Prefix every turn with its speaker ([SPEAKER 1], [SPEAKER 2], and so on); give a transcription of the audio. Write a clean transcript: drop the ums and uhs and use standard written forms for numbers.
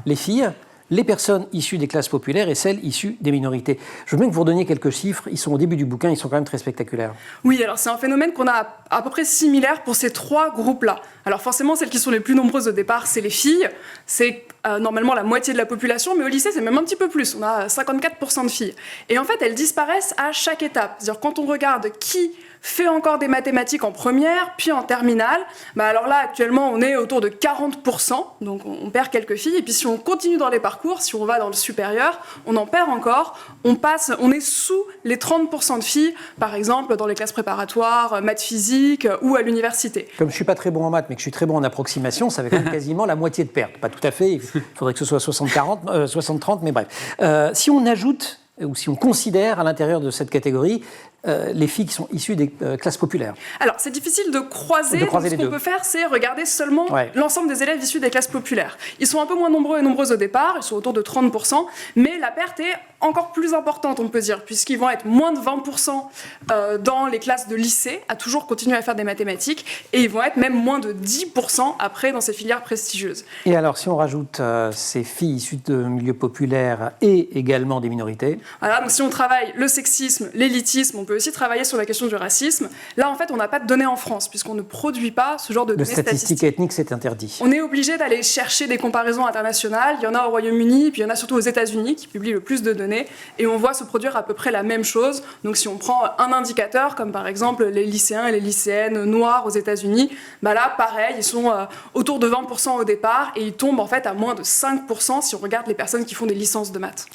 [SPEAKER 1] les filles, les personnes issues des classes populaires et celles issues des minorités. Je veux bien que vous redonniez quelques chiffres, ils sont au début du bouquin, ils sont quand même très spectaculaires.
[SPEAKER 2] Oui, alors c'est un phénomène qu'on a à peu près similaire pour ces trois groupes-là. Alors forcément, celles qui sont les plus nombreuses au départ, c'est les filles. C'est normalement la moitié de la population, mais au lycée, c'est même un petit peu plus. On a 54% de filles. Et en fait, elles disparaissent à chaque étape. C'est-à-dire quand on regarde qui fait encore des mathématiques en première, puis en terminale, alors là, actuellement, on est autour de 40%, donc on perd quelques filles. Et puis si on continue dans les parcours, si on va dans le supérieur, on en perd encore. On est sous les 30% de filles, par exemple, dans les classes préparatoires, maths physique ou à l'université.
[SPEAKER 1] Comme je ne suis pas très bon en maths, mais que je suis très bon en approximation, ça fait quand même quasiment la moitié de perte. Pas tout à fait, il faudrait que ce soit 60-40, 60-30, mais bref. Si on ajoute, ou si on considère à l'intérieur de cette catégorie, les filles qui sont issues des classes populaires.
[SPEAKER 2] Alors, c'est difficile de croiser. Donc, ce qu'on peut faire, c'est regarder seulement l'ensemble des élèves issus des classes populaires. Ils sont un peu moins nombreux et nombreuses au départ, ils sont autour de 30%, mais la perte est encore plus importante, on peut dire, puisqu'ils vont être moins de 20% dans les classes de lycée, à toujours continuer à faire des mathématiques, et ils vont être même moins de 10% après dans ces filières prestigieuses.
[SPEAKER 1] Et alors, si on rajoute ces filles issues de milieux populaires et également des minorités?
[SPEAKER 2] Voilà, donc si on travaille le sexisme, l'élitisme, on peut aussi travailler sur la question du racisme. Là, en fait, on n'a pas de données en France, puisqu'on ne produit pas ce genre de données statistiques.
[SPEAKER 1] Ethniques, c'est interdit.
[SPEAKER 2] On est obligé d'aller chercher des comparaisons internationales. Il y en a au Royaume-Uni, puis il y en a surtout aux États-Unis, qui publient le plus de données, et on voit se produire à peu près la même chose. Donc, si on prend un indicateur, comme par exemple les lycéens et les lycéennes noirs aux États-Unis, là, pareil, ils sont autour de 20% au départ, et ils tombent en fait à moins de 5% si on regarde les personnes qui font des licences de maths.